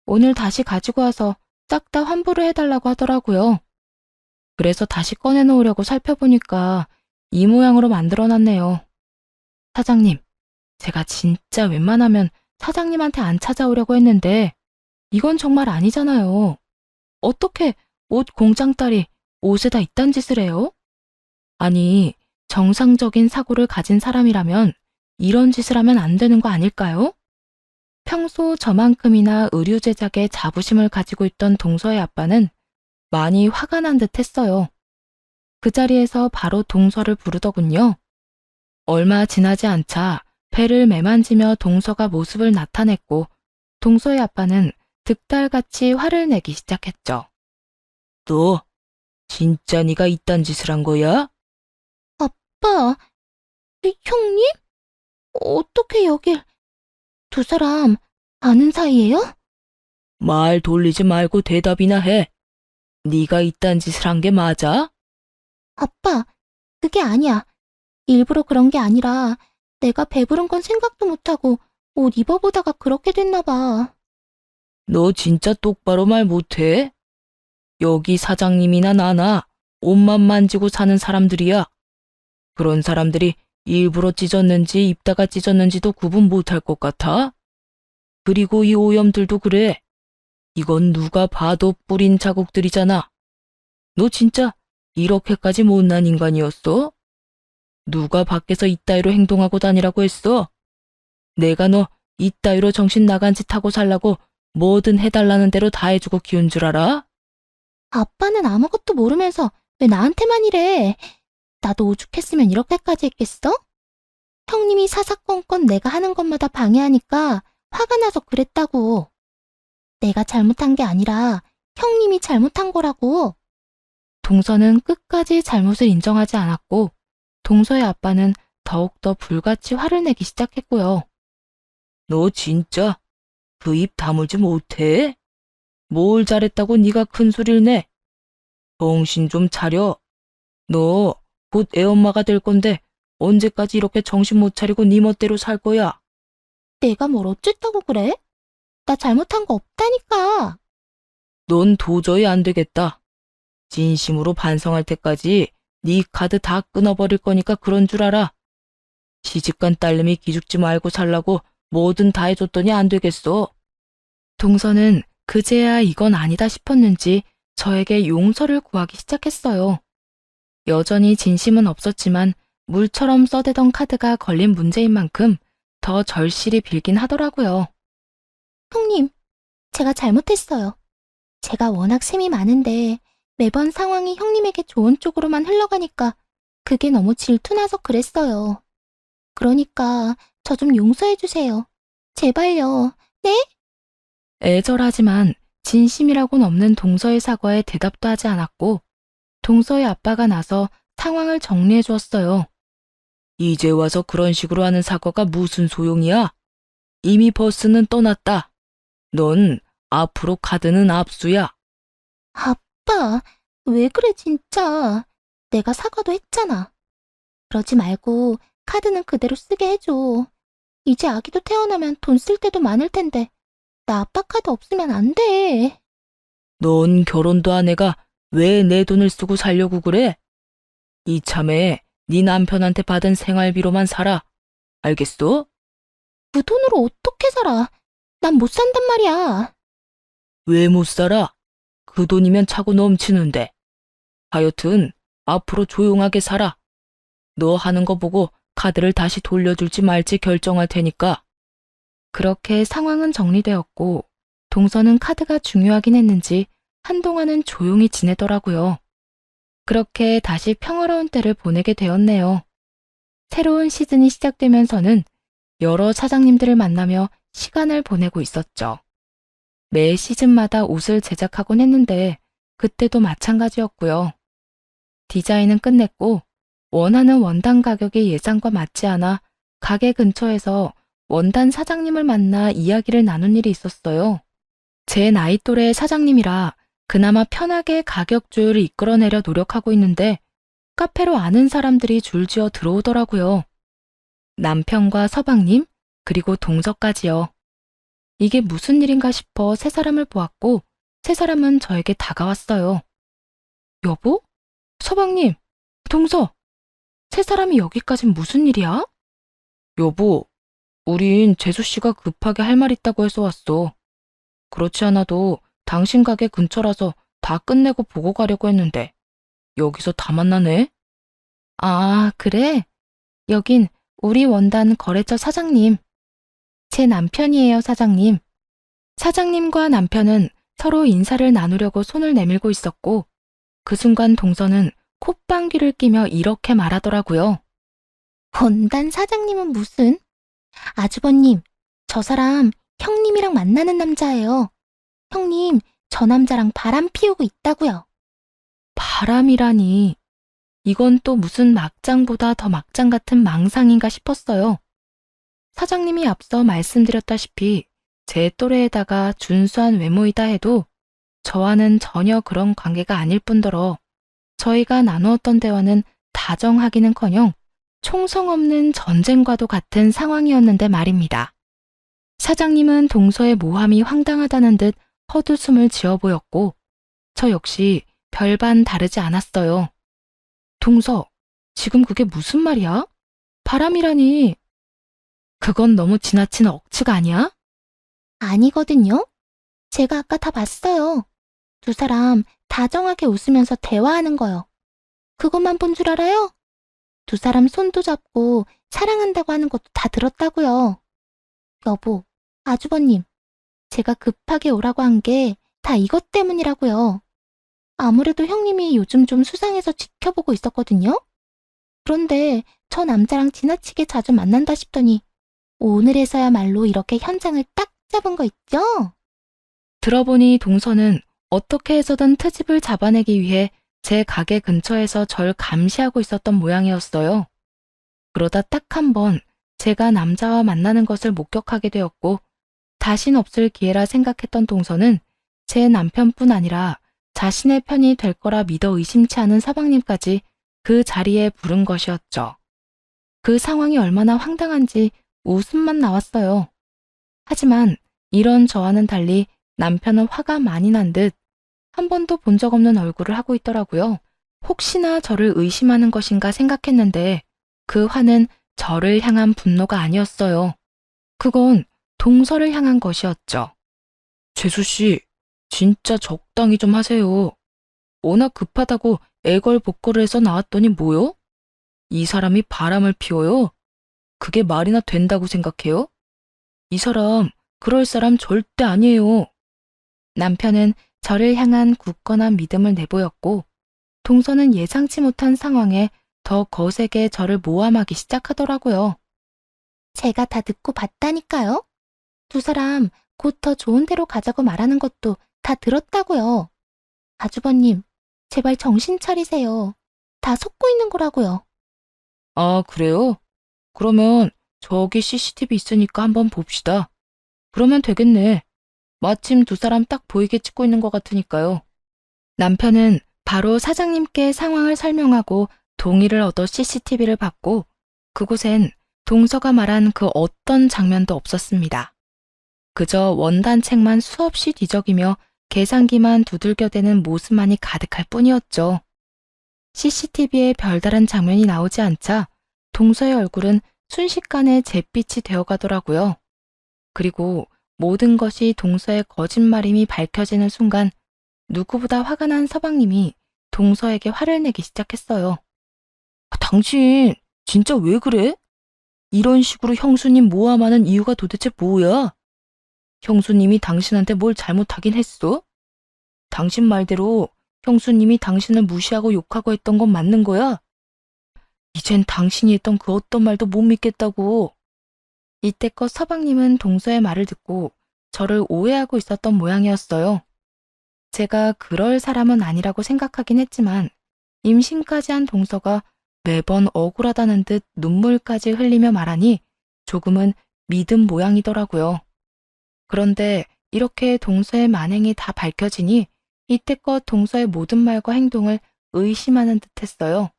오늘 다시 가지고 와서 싹 다 환불을 해달라고 하더라고요. 그래서 다시 꺼내놓으려고 살펴보니까 이 모양으로 만들어놨네요. 사장님, 제가 진짜 웬만하면 사장님한테 안 찾아오려고 했는데 이건 정말 아니잖아요. 어떻게 옷 공장 딸이 옷에다 이딴 짓을 해요? 아니, 정상적인 사고를 가진 사람이라면 이런 짓을 하면 안 되는 거 아닐까요? 평소 저만큼이나 의류 제작에 자부심을 가지고 있던 동서의 아빠는 많이 화가 난 듯 했어요. 그 자리에서 바로 동서를 부르더군요. 얼마 지나지 않자 배를 매만지며 동서가 모습을 나타냈고 동서의 아빠는 득달같이 화를 내기 시작했죠. 너 진짜 네가 이딴 짓을 한 거야?
아빠, 형님? 어떻게 여길... 두 사람 아는 사이예요?
말 돌리지 말고 대답이나 해. 네가 이딴 짓을 한 게 맞아?
아빠, 그게 아니야. 일부러 그런 게 아니라 내가 배부른 건 생각도 못하고 옷 입어보다가 그렇게 됐나 봐.
너 진짜 똑바로 말 못해? 여기 사장님이나 나나 옷만 만지고 사는 사람들이야. 그런 사람들이 일부러 찢었는지 입다가 찢었는지도 구분 못할 것 같아? 그리고 이 오염들도 그래. 이건 누가 봐도 뿌린 자국들이잖아. 너 진짜 이렇게까지 못난 인간이었어? 누가 밖에서 이따위로 행동하고 다니라고 했어? 내가 너 이따위로 정신 나간 짓 하고 살라고 뭐든 해달라는 대로 다 해주고 키운 줄 알아?
아빠는 아무것도 모르면서 왜 나한테만 이래? 나도 오죽했으면 이렇게까지 했겠어? 형님이 사사건건 내가 하는 것마다 방해하니까 화가 나서 그랬다고. 내가 잘못한 게 아니라 형님이 잘못한 거라고.
동서는 끝까지 잘못을 인정하지 않았고 동서의 아빠는 더욱더 불같이 화를 내기 시작했고요. 너 진짜 그 입 다물지 못해? 뭘 잘했다고 네가 큰 소리를 내? 정신 좀 차려. 너 곧 애엄마가 될 건데 언제까지 이렇게 정신 못 차리고 네 멋대로 살 거야?
내가 뭘 어쨌다고 그래? 나 잘못한 거 없다니까.
넌 도저히 안 되겠다.
진심으로 반성할 때까지 네 카드 다 끊어버릴 거니까 그런 줄 알아. 시집간 딸내미 기죽지 말고 살라고 뭐든 다 해줬더니 안 되겠어.
동서는 그제야 이건 아니다 싶었는지 저에게 용서를 구하기 시작했어요. 여전히 진심은 없었지만 물처럼 써대던 카드가 걸린 문제인 만큼 더 절실히 빌긴 하더라고요.
형님, 제가 잘못했어요. 제가 워낙 셈이 많은데 매번 상황이 형님에게 좋은 쪽으로만 흘러가니까 그게 너무 질투나서 그랬어요. 그러니까 저 좀 용서해주세요. 제발요. 네?
애절하지만 진심이라고는 없는 동서의 사과에 대답도 하지 않았고 동서의 아빠가 나서 상황을 정리해 주었어요.
이제 와서 그런 식으로 하는 사과가 무슨 소용이야? 이미 버스는 떠났다. 넌 앞으로 카드는 압수야.
아빠, 왜 그래 진짜. 내가 사과도 했잖아. 그러지 말고 카드는 그대로 쓰게 해줘. 이제 아기도 태어나면 돈 쓸 때도 많을 텐데 나 아빠 카드 없으면 안 돼.
넌 결혼도 안 해가 왜 내 돈을 쓰고 살려고 그래? 이참에 네 남편한테 받은 생활비로만 살아. 알겠어?
그 돈으로 어떻게 살아? 난 못 산단 말이야.
왜 못 살아? 그 돈이면 차고 넘치는데. 하여튼 앞으로 조용하게 살아. 너 하는 거 보고 카드를 다시 돌려줄지 말지 결정할 테니까.
그렇게 상황은 정리되었고 동서는 카드가 중요하긴 했는지 한동안은 조용히 지내더라고요. 그렇게 다시 평화로운 때를 보내게 되었네요. 새로운 시즌이 시작되면서는 여러 사장님들을 만나며 시간을 보내고 있었죠. 매 시즌마다 옷을 제작하곤 했는데 그때도 마찬가지였고요. 디자인은 끝냈고 원하는 원단 가격이 예상과 맞지 않아 가게 근처에서 원단 사장님을 만나 이야기를 나눈 일이 있었어요. 제 나이 또래 사장님이라 그나마 편하게 가격 조율을 이끌어내려 노력하고 있는데 카페로 아는 사람들이 줄지어 들어오더라고요. 남편과 서방님, 그리고 동서까지요. 이게 무슨 일인가 싶어 세 사람을 보았고 세 사람은 저에게 다가왔어요. 여보? 서방님, 동서, 세 사람이 여기까진 무슨 일이야?
여보, 우린 재수 씨가 급하게 할 말 있다고 해서 왔어. 그렇지 않아도 당신 가게 근처라서 다 끝내고 보고 가려고 했는데 여기서 다 만나네?
아, 그래? 여긴 우리 원단 거래처 사장님. 제 남편이에요, 사장님. 사장님과 남편은 서로 인사를 나누려고 손을 내밀고 있었고 그 순간 동서는 콧방귀를 끼며 이렇게 말하더라고요.
원단 사장님은 무슨? 아주버님, 저 사람 형님이랑 만나는 남자예요. 형님, 저 남자랑 바람 피우고 있다고요.
바람이라니. 이건 또 무슨 막장보다 더 막장 같은 망상인가 싶었어요. 사장님이 앞서 말씀드렸다시피 제 또래에다가 준수한 외모이다 해도 저와는 전혀 그런 관계가 아닐 뿐더러 저희가 나누었던 대화는 다정하기는커녕 총성 없는 전쟁과도 같은 상황이었는데 말입니다. 사장님은 동서의 모함이 황당하다는 듯 헛웃음을 지어 보였고 저 역시 별반 다르지 않았어요. 동서, 지금 그게 무슨 말이야? 바람이라니. 그건 너무 지나친 억측 아니야?
아니거든요. 제가 아까 다 봤어요. 두 사람 다정하게 웃으면서 대화하는 거요. 그것만 본 줄 알아요? 두 사람 손도 잡고 사랑한다고 하는 것도 다 들었다고요. 여보, 아주버님, 제가 급하게 오라고 한 게 다 이것 때문이라고요. 아무래도 형님이 요즘 좀 수상해서 지켜보고 있었거든요. 그런데 저 남자랑 지나치게 자주 만난다 싶더니 오늘에서야말로 이렇게 현장을 딱 잡은 거 있죠?
들어보니 동서는 어떻게 해서든 트집을 잡아내기 위해 제 가게 근처에서 절 감시하고 있었던 모양이었어요. 그러다 딱 한 번 제가 남자와 만나는 것을 목격하게 되었고 다신 없을 기회라 생각했던 동서는 제 남편뿐 아니라 자신의 편이 될 거라 믿어 의심치 않은 서방님까지 그 자리에 부른 것이었죠. 그 상황이 얼마나 황당한지 웃음만 나왔어요. 하지만 이런 저와는 달리 남편은 화가 많이 난 듯 한 번도 본 적 없는 얼굴을 하고 있더라고요. 혹시나 저를 의심하는 것인가 생각했는데 그 화는 저를 향한 분노가 아니었어요. 그건 동서를 향한 것이었죠.
재수 씨, 진짜 적당히 좀 하세요. 워낙 급하다고 애걸복걸을 해서 나왔더니 뭐요? 이 사람이 바람을 피워요? 그게 말이나 된다고 생각해요? 이 사람, 그럴 사람 절대 아니에요.
남편은 저를 향한 굳건한 믿음을 내보였고 동서는 예상치 못한 상황에 더 거세게 저를 모함하기 시작하더라고요.
제가 다 듣고 봤다니까요. 두 사람 곧 더 좋은 데로 가자고 말하는 것도 다 들었다고요. 아주버님, 제발 정신 차리세요. 다 속고 있는 거라고요.
아, 그래요? 그러면 저기 CCTV 있으니까 한번 봅시다. 그러면 되겠네. 마침 두 사람 딱 보이게 찍고 있는 것 같으니까요.
남편은 바로 사장님께 상황을 설명하고 동의를 얻어 CCTV를 봤고 그곳엔 동서가 말한 그 어떤 장면도 없었습니다. 그저 원단책만 수없이 뒤적이며 계산기만 두들겨대는 모습만이 가득할 뿐이었죠. CCTV에 별다른 장면이 나오지 않자 동서의 얼굴은 순식간에 잿빛이 되어가더라고요. 그리고 모든 것이 동서의 거짓말임이 밝혀지는 순간 누구보다 화가 난 서방님이 동서에게 화를 내기 시작했어요.
당신, 진짜 왜 그래? 이런 식으로 형수님 모함하는 이유가 도대체 뭐야? 형수님이 당신한테 뭘 잘못하긴 했어? 당신 말대로 형수님이 당신을 무시하고 욕하고 했던 건 맞는 거야? 이젠 당신이 했던 그 어떤 말도 못 믿겠다고.
이때껏 서방님은 동서의 말을 듣고 저를 오해하고 있었던 모양이었어요. 제가 그럴 사람은 아니라고 생각하긴 했지만 임신까지 한 동서가 매번 억울하다는 듯 눈물까지 흘리며 말하니 조금은 믿은 모양이더라고요. 그런데 이렇게 동서의 만행이 다 밝혀지니 이때껏 동서의 모든 말과 행동을 의심하는 듯 했어요.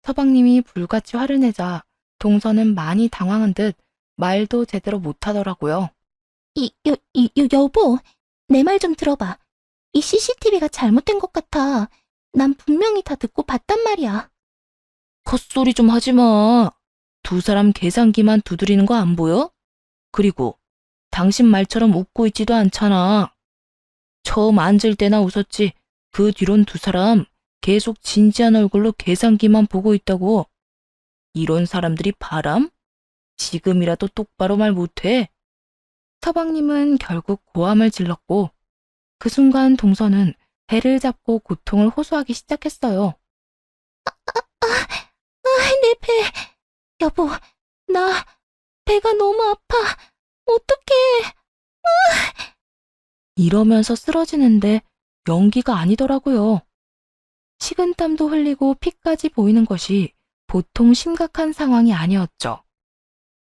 서방님이 불같이 화를 내자 동서는 많이 당황한 듯 말도 제대로 못하더라고요.
여보, 내 말 좀 들어봐. 이 CCTV가 잘못된 것 같아. 난 분명히 다 듣고 봤단 말이야.
헛소리 좀 하지 마. 두 사람 계산기만 두드리는 거 안 보여? 그리고 당신 말처럼 웃고 있지도 않잖아. 처음 앉을 때나 웃었지. 그 뒤론 두 사람 계속 진지한 얼굴로 계산기만 보고 있다고. 이런 사람들이 바람? 지금이라도 똑바로 말 못해?
서방님은 결국 고함을 질렀고 그 순간 동서는 배를 잡고 고통을 호소하기 시작했어요.
내 배. 여보, 나 배가 너무 아파. 어떡해.
이러면서 쓰러지는데 연기가 아니더라고요. 식은땀도 흘리고 피까지 보이는 것이 보통 심각한 상황이 아니었죠.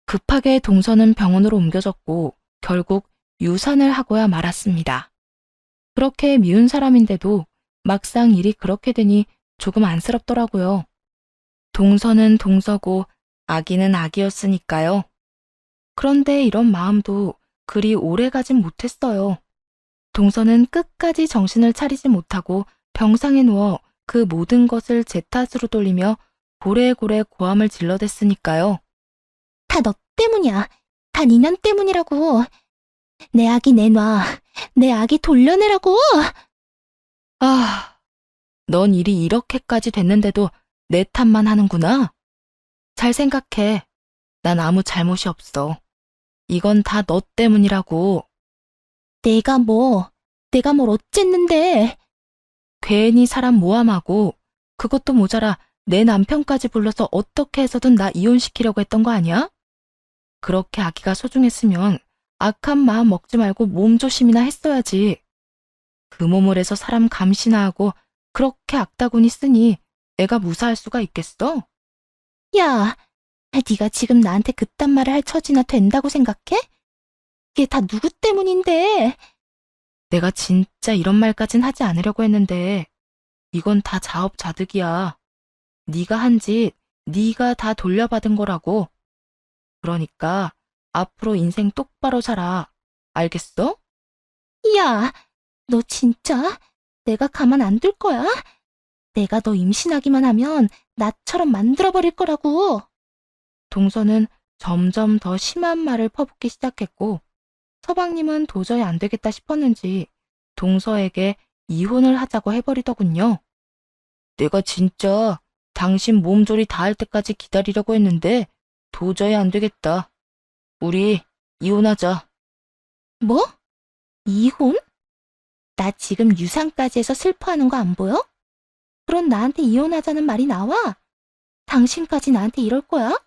급하게 동서는 병원으로 옮겨졌고 결국 유산을 하고야 말았습니다. 그렇게 미운 사람인데도 막상 일이 그렇게 되니 조금 안쓰럽더라고요. 동서는 동서고 아기는 아기였으니까요. 그런데 이런 마음도 그리 오래 가진 못했어요. 동서는 끝까지 정신을 차리지 못하고 병상에 누워 그 모든 것을 제 탓으로 돌리며 고래고래 고함을 질러댔으니까요.
다 너 때문이야. 다 니년 때문이라고. 내 아기 내놔. 내 아기 돌려내라고.
아, 넌 일이 이렇게까지 됐는데도 내 탓만 하는구나. 잘 생각해. 난 아무 잘못이 없어. 이건 다 너 때문이라고.
내가 뭘 어쨌는데.
괜히 사람 모함하고 그것도 모자라 내 남편까지 불러서 어떻게 해서든 나 이혼시키려고 했던 거 아니야? 그렇게 아기가 소중했으면 악한 마음 먹지 말고 몸조심이나 했어야지. 그 몸을 해서 사람 감시나 하고 그렇게 악다구니 쓰니 애가 무사할 수가 있겠어?
야, 네가 지금 나한테 그딴 말을 할 처지나 된다고 생각해? 이게 다 누구 때문인데?
내가 진짜 이런 말까진 하지 않으려고 했는데 이건 다 자업자득이야. 네가 한 짓 네가 다 돌려받은 거라고. 그러니까 앞으로 인생 똑바로 살아. 알겠어?
야, 너 진짜? 내가 가만 안 둘 거야? 내가 너 임신하기만 하면 나처럼 만들어버릴 거라고.
동서는 점점 더 심한 말을 퍼붓기 시작했고, 서방님은 도저히 안 되겠다 싶었는지 동서에게 이혼을 하자고 해버리더군요. 내가 진짜 당신 몸조리 다 할 때까지 기다리려고 했는데 도저히 안 되겠다. 우리 이혼하자.
뭐? 이혼? 나 지금 유산까지 해서 슬퍼하는 거 안 보여? 그럼 나한테 이혼하자는 말이 나와? 당신까지 나한테 이럴 거야?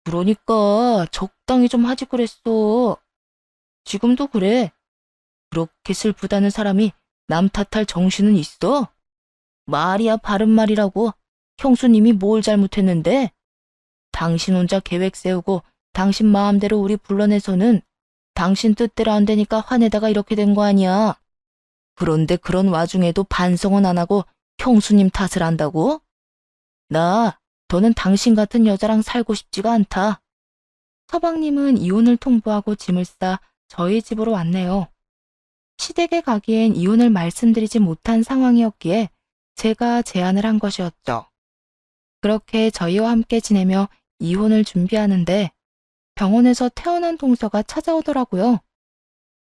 그러니까 적당히 좀 하지 그랬어. 지금도 그래. 그렇게 슬프다는 사람이 남 탓할 정신은 있어? 말이야 바른 말이라고. 형수님이 뭘 잘못했는데? 당신 혼자 계획 세우고 당신 마음대로 우리 불러내서는 당신 뜻대로 안 되니까 화내다가 이렇게 된 거 아니야. 그런데 그런 와중에도 반성은 안 하고 형수님 탓을 한다고? 나 더는 당신 같은 여자랑 살고 싶지가 않다. 서방님은 이혼을 통보하고 짐을 싸 저희 집으로 왔네요. 시댁에 가기엔 이혼을 말씀드리지 못한 상황이었기에 제가 제안을 한 것이었죠. 그렇게 저희와 함께 지내며 이혼을 준비하는데 병원에서 태어난 동서가 찾아오더라고요.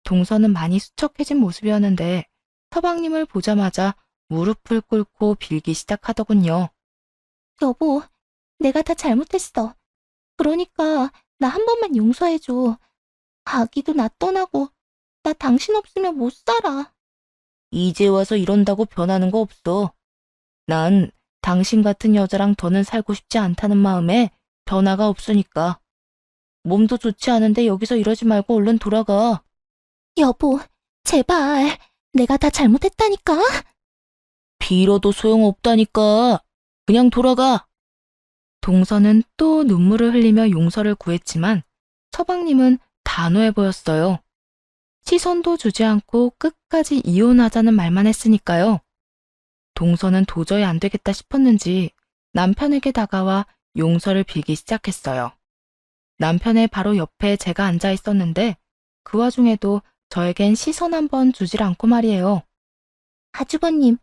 동서는 많이 수척해진 모습이었는데 서방님을 보자마자 무릎을 꿇고 빌기 시작하더군요.
여보, 내가 다 잘못했어. 그러니까 나 한 번만 용서해줘. 아기도 나 떠나고 나 당신 없으면 못 살아.
이제 와서 이런다고 변하는 거 없어. 난 당신 같은 여자랑 더는 살고 싶지 않다는 마음에 변화가 없으니까. 몸도 좋지 않은데 여기서 이러지 말고 얼른 돌아가.
여보, 제발. 내가 다 잘못했다니까.
빌어도 소용없다니까. 그냥 돌아가. 동서는 또 눈물을 흘리며 용서를 구했지만 서방님은 단호해 보였어요. 시선도 주지 않고 끝까지 이혼하자는 말만 했으니까요. 동서는 도저히 안 되겠다 싶었는지 남편에게 다가와 용서를 빌기 시작했어요. 남편의 바로 옆에 제가 앉아 있었는데 그 와중에도 저에겐 시선 한 번 주질 않고 말이에요.
아주버님,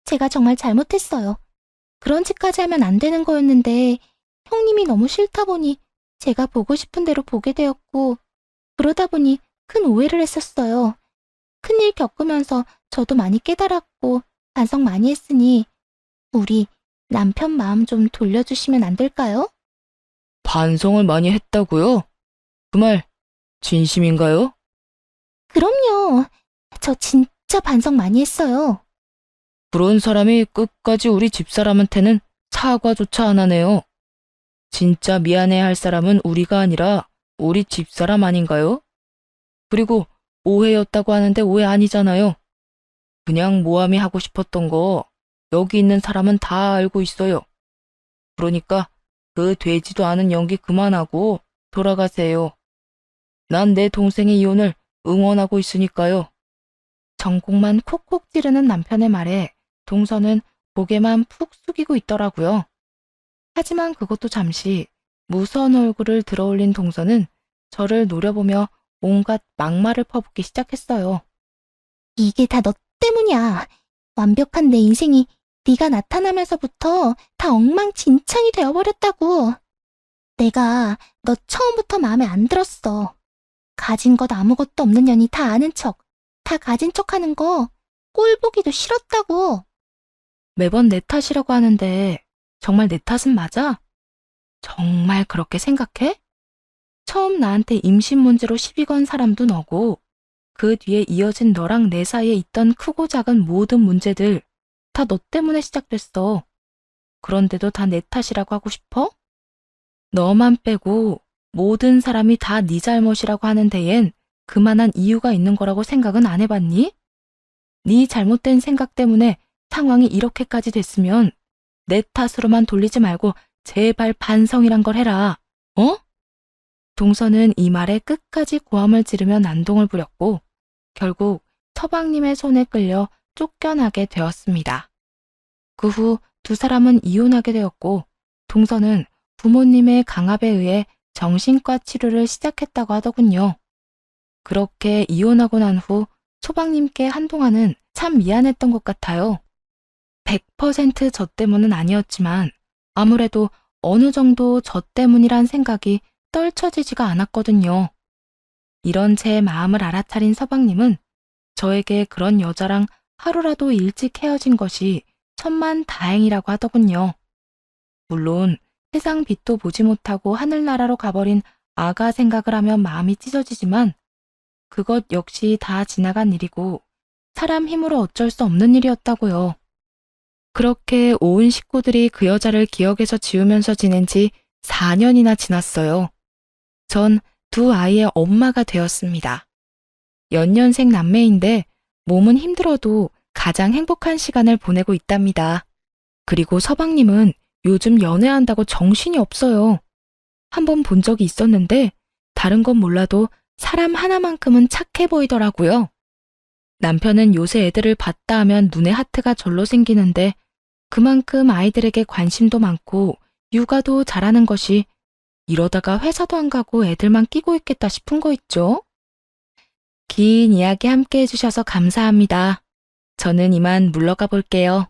제가 정말 잘못했어요. 그런 짓까지 하면 안 되는 거였는데 형님이 너무 싫다 보니 제가 보고 싶은 대로 보게 되었고 그러다 보니 큰 오해를 했었어요. 큰일 겪으면서 저도 많이 깨달았고 반성 많이 했으니 우리 남편 마음 좀 돌려주시면 안 될까요?
반성을 많이 했다고요? 그 말 진심인가요?
그럼요. 저 진짜 반성 많이 했어요.
그런 사람이 끝까지 우리 집사람한테는 사과조차 안 하네요. 진짜 미안해야 할 사람은 우리가 아니라 우리 집사람 아닌가요? 그리고 오해였다고 하는데 오해 아니잖아요. 그냥 모함이 하고 싶었던 거 여기 있는 사람은 다 알고 있어요. 그러니까 그 되지도 않은 연기 그만하고 돌아가세요. 난 내 동생의 이혼을 응원하고 있으니까요.
전곡만 콕콕 찌르는 남편의 말에 동서는 고개만 푹 숙이고 있더라고요.
하지만 그것도 잠시 무서운 얼굴을 들어올린 동서는 저를 노려보며 온갖 막말을 퍼붓기 시작했어요.
이게 다 너 때문이야. 완벽한 내 인생이 네가 나타나면서부터 다 엉망진창이 되어버렸다고. 내가 너 처음부터 마음에 안 들었어. 가진 것 아무것도 없는 년이 다 아는 척, 다 가진 척하는 거 꼴 보기도 싫었다고.
매번 내 탓이라고 하는데 정말 내 탓은 맞아? 정말 그렇게 생각해? 처음 나한테 임신 문제로 시비 건 사람도 너고 그 뒤에 이어진 너랑 내 사이에 있던 크고 작은 모든 문제들 다 너 때문에 시작됐어. 그런데도 다 내 탓이라고 하고 싶어? 너만 빼고 모든 사람이 다 네 잘못이라고 하는 데엔 그만한 이유가 있는 거라고 생각은 안 해봤니? 네 잘못된 생각 때문에 상황이 이렇게까지 됐으면 내 탓으로만 돌리지 말고 제발 반성이란 걸 해라. 어? 동서는 이 말에 끝까지 고함을 지르며 난동을 부렸고 결국 서방님의 손에 끌려 쫓겨나게 되었습니다. 그 후 두 사람은 이혼하게 되었고 동서는 부모님의 강압에 의해 정신과 치료를 시작했다고 하더군요. 그렇게 이혼하고 난 후 소방님께 한동안은
참 미안했던 것 같아요. 100% 저 때문은 아니었지만 아무래도 어느 정도 저 때문이란 생각이 떨쳐지지가 않았거든요. 이런 제 마음을 알아차린 서방님은 저에게 그런 여자랑 하루라도 일찍 헤어진 것이 천만 다행이라고 하더군요. 물론 세상 빛도 보지 못하고 하늘나라로 가버린 아가 생각을 하면 마음이 찢어지지만 그것 역시 다 지나간 일이고 사람 힘으로 어쩔 수 없는 일이었다고요. 그렇게 온 식구들이 그 여자를 기억에서 지우면서 지낸 지 4년이나 지났어요. 전 두 아이의 엄마가 되었습니다. 연년생 남매인데 몸은 힘들어도 가장 행복한 시간을 보내고 있답니다. 그리고 서방님은 요즘 연애한다고 정신이 없어요. 한번 본 적이 있었는데 다른 건 몰라도 사람 하나만큼은 착해 보이더라고요. 남편은 요새 애들을 봤다 하면 눈에 하트가 절로 생기는데 그만큼 아이들에게 관심도 많고 육아도 잘하는 것이 이러다가 회사도 안 가고 애들만 끼고 있겠다 싶은 거 있죠? 긴 이야기 함께 해주셔서 감사합니다. 저는 이만 물러가 볼게요.